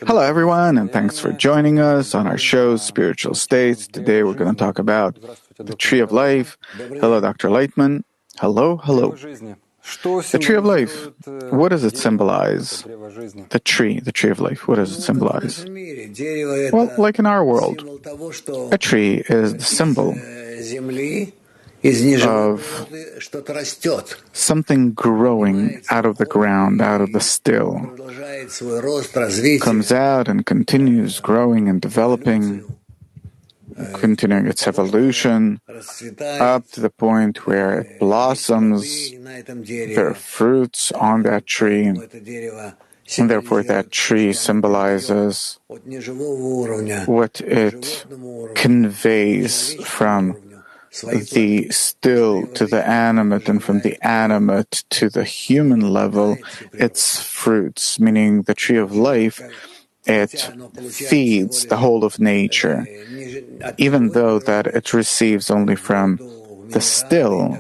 Hello, everyone, and thanks for joining us on our show, Spiritual States. Today we're going to talk about the Tree of Life. Hello, Dr. Laitman. Hello, hello. The Tree of Life, what does it symbolize? The tree of life, what does it symbolize? Well, like in our world, a tree is the symbol of something growing out of the ground, out of the still, comes out and continues growing and developing, continuing its evolution up to the point where it blossoms. There are fruits on that tree, and therefore that tree symbolizes what it conveys from the still to the animate, and from the animate to the human level, its fruits, meaning the tree of life, it feeds the whole of nature, even though that it receives only from the still,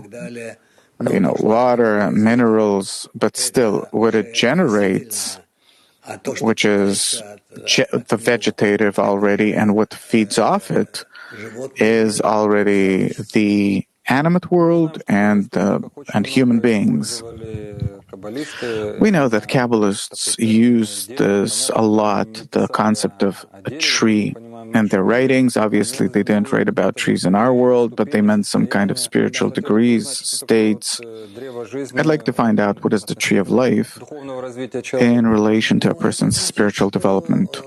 water, minerals, but still what it generates, which is the vegetative already, and what feeds off it is already the animate world and human beings. We know that Kabbalists use this a lot, the concept of a tree, in their writings. Obviously, they didn't write about trees in our world, but they meant some kind of spiritual degrees, states. I'd like to find out what is the tree of life in relation to a person's spiritual development.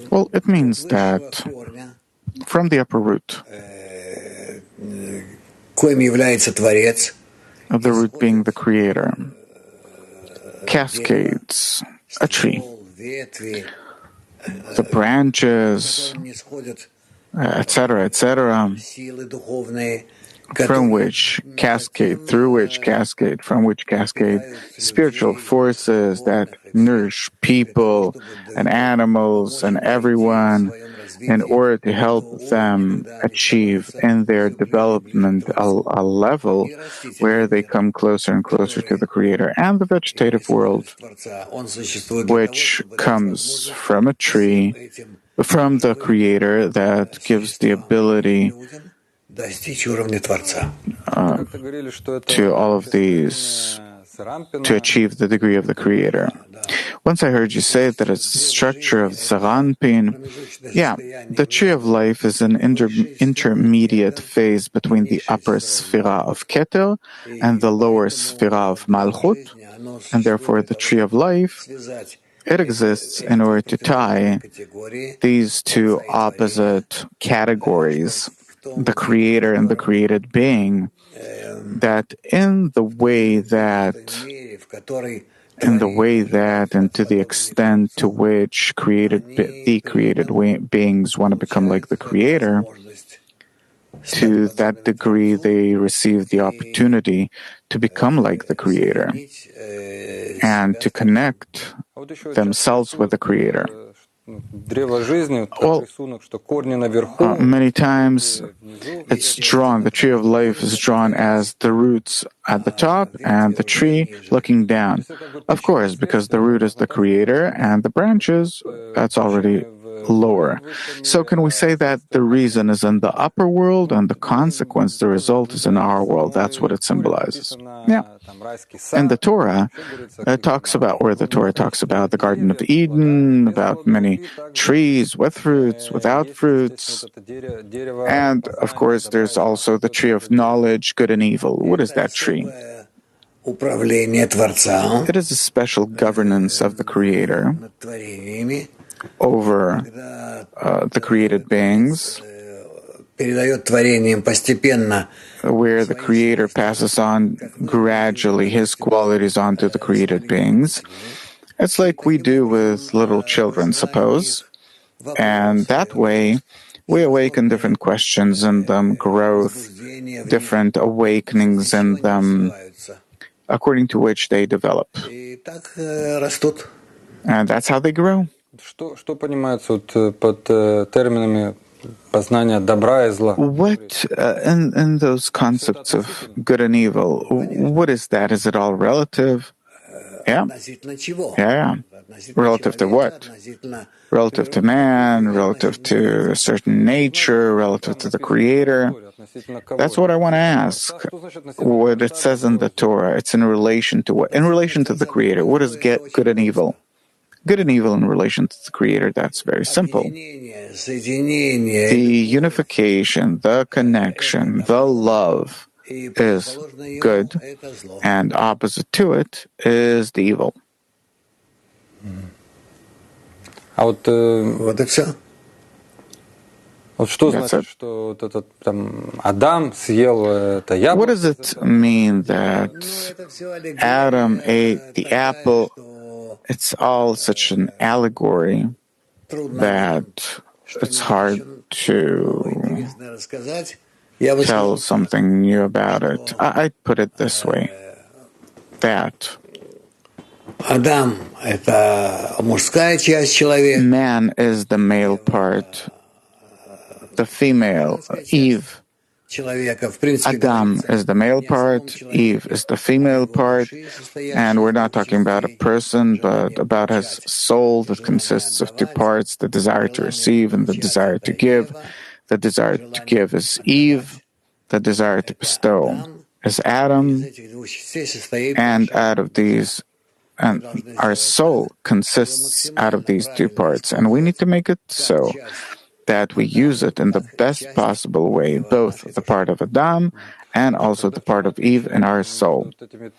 Well, it means that from the upper root, of the root being the creator, cascades a tree. The branches, etc., from which cascade spiritual forces that nourish people and animals and everyone in order to help them achieve in their development a level where they come closer and closer to the Creator. And the vegetative world, which comes from a tree, from the Creator, that gives the ability to all of these to achieve the degree of the Creator. Once I heard you say that it's the structure of Zaranpin. Yeah, the tree of life is an intermediate phase between the upper Sphira of Keter and the lower Sphira of Malchut, and therefore the tree of life, it exists in order to tie these two opposite categories, the Creator and the created being, that in the way that and to the extent to which the created beings want to become like the Creator, to that degree they receive the opportunity to become like the Creator and to connect themselves with the Creator. Well, many times it's drawn, the tree of life is drawn as the roots at the top and the tree looking down. Of course, because the root is the Creator and the branches, that's already lower. So can we say that the reason is in the upper world and the consequence, the result, is in our world? That's what it symbolizes. Yeah. And the Torah talks about the Garden of Eden, about many trees with fruits, without fruits. And, of course, there's also the tree of knowledge, good and evil. What is that tree? It is a special governance of the Creator over the created beings, where the Creator passes on gradually His qualities onto the created beings. It's like we do with little children, suppose. And that way, we awaken different questions in them, growth, different awakenings in them, according to which they develop. And that's how they grow. What, in those concepts of good and evil, what is that? Is it all relative? Yeah. Relative to what? Relative to man, relative to a certain nature, relative to the Creator. That's what I want to ask. What it says in the Torah, it's in relation to what? In relation to the Creator. What is good and evil? Good and evil in relation to the Creator, that's very simple. The unification, the connection, the love is good, and opposite to it is the evil. Вот это вот что значит, что этот Адам съел это яблоко? What does it mean that Adam ate the apple? It's all such an allegory that it's hard to tell something new about it. I'd put it this way, that man is the male part, the female, Eve. Adam is the male part, Eve is the female part, and we're not talking about a person, but about his soul that consists of two parts, the desire to receive and the desire to give. The desire to give is Eve, the desire to bestow is Adam, and out of these, and our soul consists out of these two parts, and we need to make it so that we use it in the best possible way, both the part of Adam and also the part of Eve in our soul.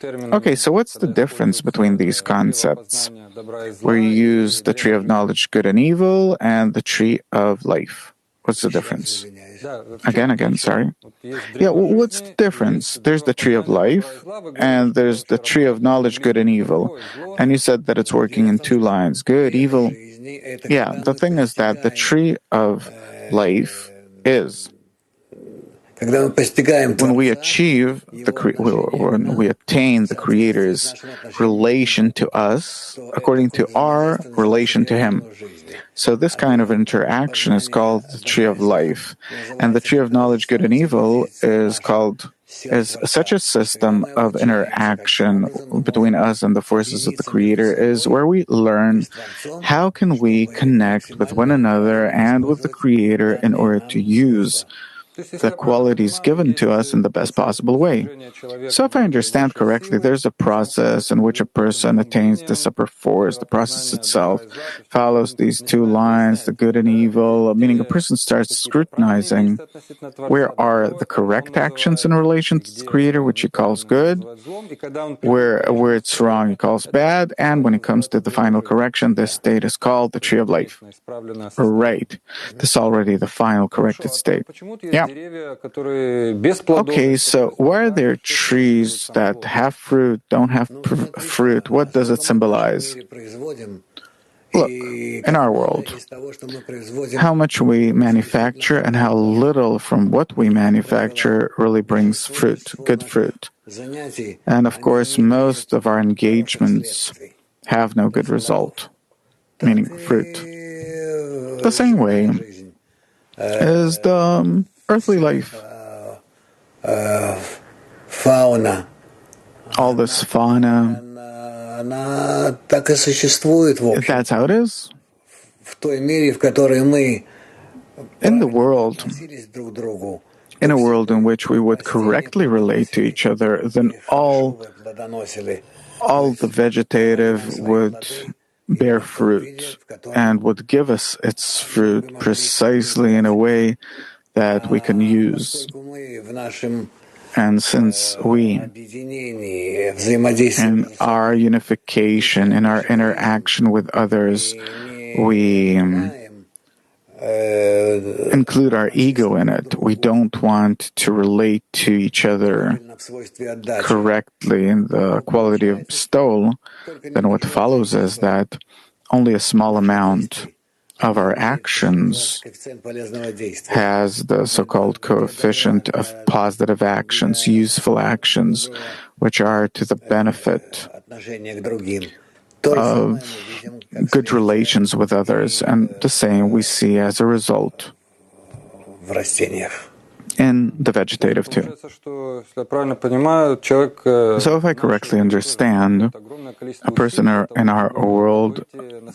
Okay, so what's the difference between these concepts? Where you use the tree of knowledge, good and evil, and the tree of life. What's the difference? Again, sorry. Yeah, what's the difference? There's the tree of life, and there's the tree of knowledge, good and evil. And you said that it's working in two lines, good, evil. Yeah, the thing is that the tree of life is when we achieve when we attain the Creator's relation to us according to our relation to Him. So this kind of interaction is called the tree of life, and the tree of knowledge, good and evil, is such a system of interaction between us and the forces of the Creator, is where we learn how can we connect with one another and with the Creator in order to use the qualities given to us in the best possible way. So if I understand correctly, there's a process in which a person attains this upper force. The process itself follows these two lines, the good and evil, meaning a person starts scrutinizing where are the correct actions in relation to the Creator, which he calls good, where it's wrong he calls bad, and when it comes to the final correction, this state is called the tree of life. Right. This is already the final corrected state. Yeah. Okay, so why are there trees that have fruit, don't have fruit? What does it symbolize? Look, in our world, how much we manufacture and how little from what we manufacture really brings fruit, good fruit. And of course, most of our engagements have no good result, meaning fruit. The same way is the earthly life. Fauna. All this fauna. That's how it is. In the world, in a world in which we would correctly relate to each other, then all the vegetative would bear fruit and would give us its fruit precisely in a way that we can use. And since we, in our unification, in our interaction with others, we include our ego in it. We don't want to relate to each other correctly in the quality of bestowal. Then what follows is that only a small amount of our actions has the so-called coefficient of positive actions, useful actions, which are to the benefit of good relations with others. And the same we see as a result in the vegetative too. So if I correctly understand, a person in our world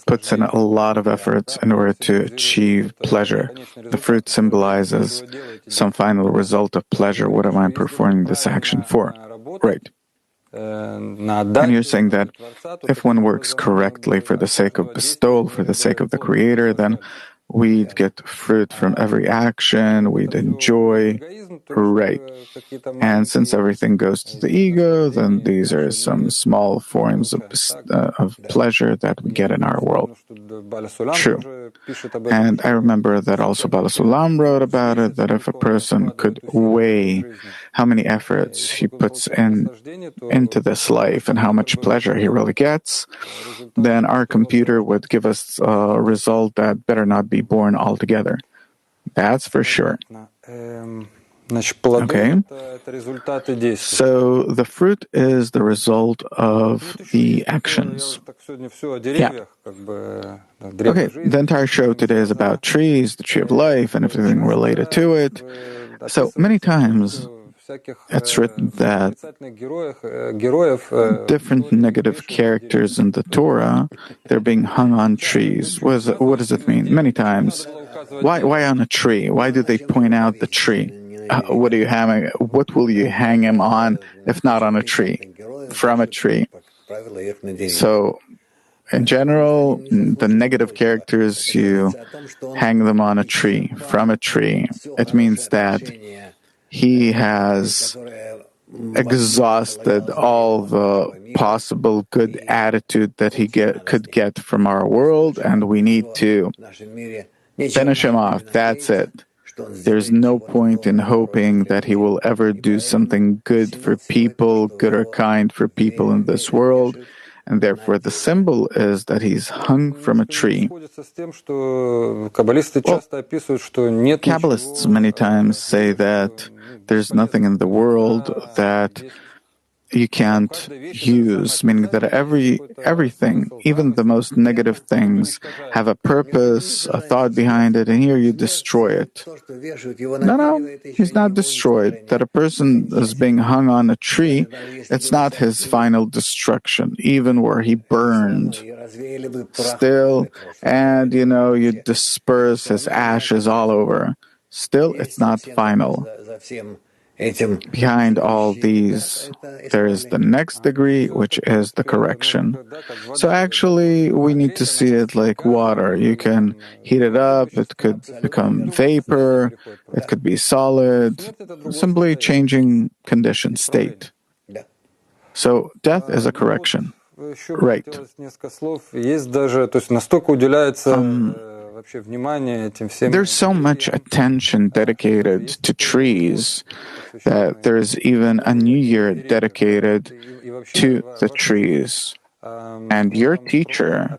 puts in a lot of efforts in order to achieve pleasure. The fruit symbolizes some final result of pleasure. What am I performing this action for? Right. And you're saying that if one works correctly for the sake of bestowal, for the sake of the Creator, then we'd get fruit from every action, we'd enjoy. Right. And since everything goes to the ego, then these are some small forms of pleasure that we get in our world. True. And I remember that also Balasulam wrote about it, that if a person could weigh how many efforts he puts into this life and how much pleasure he really gets, then our computer would give us a result that better not be born altogether. That's for sure. Okay. So the fruit is the result of the actions. Yeah. Okay, the entire show today is about trees, the tree of life, and everything related to it. So many times it's written that different negative characters in the Torah, they're being hung on trees. What does it mean? Many times. Why on a tree? Why do they point out the tree? What will you hang him on if not on a tree? From a tree. So, in general, the negative characters, you hang them on a tree, from a tree. It means that he has exhausted all the possible good attitude that he could get from our world, and we need to finish him off. That's it. There's no point in hoping that he will ever do something good for people, good or kind for people in this world, and therefore the symbol is that he's hung from a tree. Well, Kabbalists many times say that there's nothing in the world that you can't use, meaning that everything, even the most negative things, have a purpose, a thought behind it, and here you destroy it. No, he's not destroyed. That a person is being hung on a tree, it's not his final destruction, even where he burned. Still, and you disperse his ashes all over. Still, it's not final. Behind all these, there is the next degree, which is the correction. So actually, we need to see it like water. You can heat it up, it could become vapor, it could be solid, simply changing condition, state. So death is a correction. Right. There's so much attention dedicated to trees that there's even a new year dedicated to the trees. And your teacher,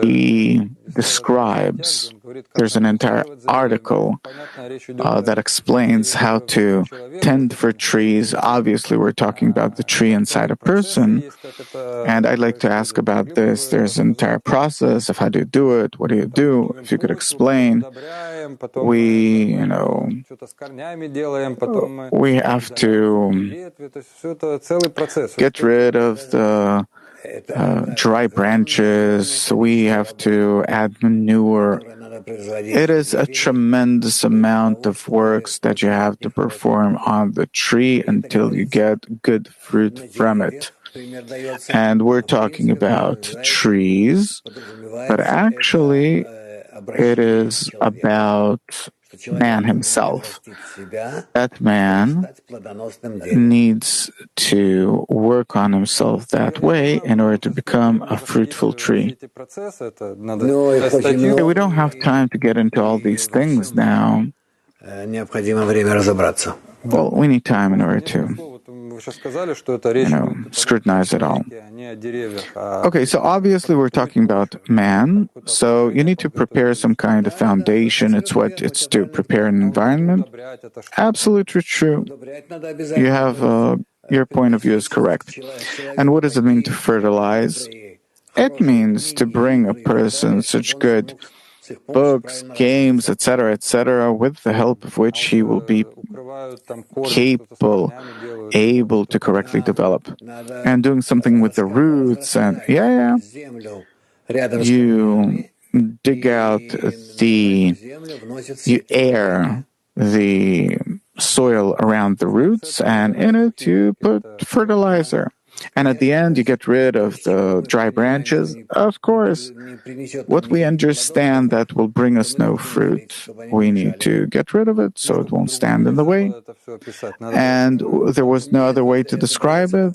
he describes, there's an entire article that explains how to tend for trees. Obviously, we're talking about the tree inside a person. And I'd like to ask about this. There's an entire process of how do you do it, what do you do, if you could explain. We have to get rid of the dry branches, we have to add manure. It is a tremendous amount of works that you have to perform on the tree until you get good fruit from it. And we're talking about trees, but actually it is about man himself. That man needs to work on himself that way in order to become a fruitful tree. Okay, we don't have time to get into all these things now. Well, we need time in order to scrutinize it all. Okay, so obviously we're talking about man, so you need to prepare some kind of foundation. It's to prepare an environment. Absolutely true. You have, your point of view is correct. And what does it mean to fertilize? It means to bring a person such good books, games, etc., with the help of which he will be able to correctly develop. And doing something with the roots, and you dig out you air the soil around the roots, and in it you put fertilizer. And at the end, you get rid of the dry branches. Of course, what we understand that will bring us no fruit, we need to get rid of it so it won't stand in the way. And there was no other way to describe it.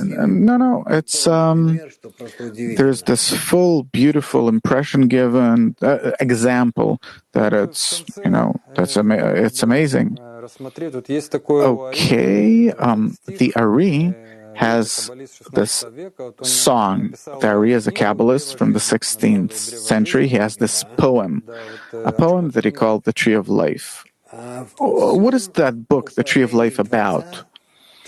No, it's there's this full, beautiful impression given, example that it's it's amazing. Okay, the Ari has this song. The Ari is a Kabbalist from the 16th century. He has this poem, a poem that he called The Tree of Life. What is that book, The Tree of Life, about?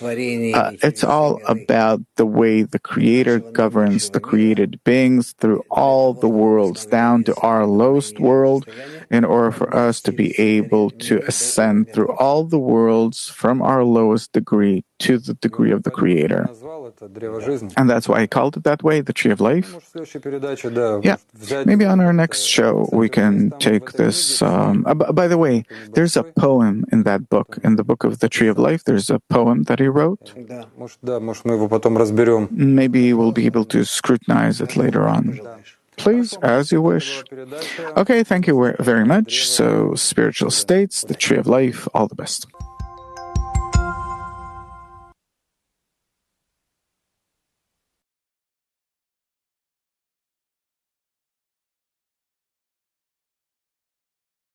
It's all about the way the Creator governs the created beings through all the worlds, down to our lowest world, in order for us to be able to ascend through all the worlds from our lowest degree to the degree of the Creator. And that's why I called it that way, the Tree of Life. Yeah, maybe on our next show we can take this. By the way, there's a poem in that book. In the book of the Tree of Life, there's a poem that he wrote. Maybe we'll be able to scrutinize it later on. Please, as you wish. Okay, thank you very much. So, spiritual states, the Tree of Life, all the best.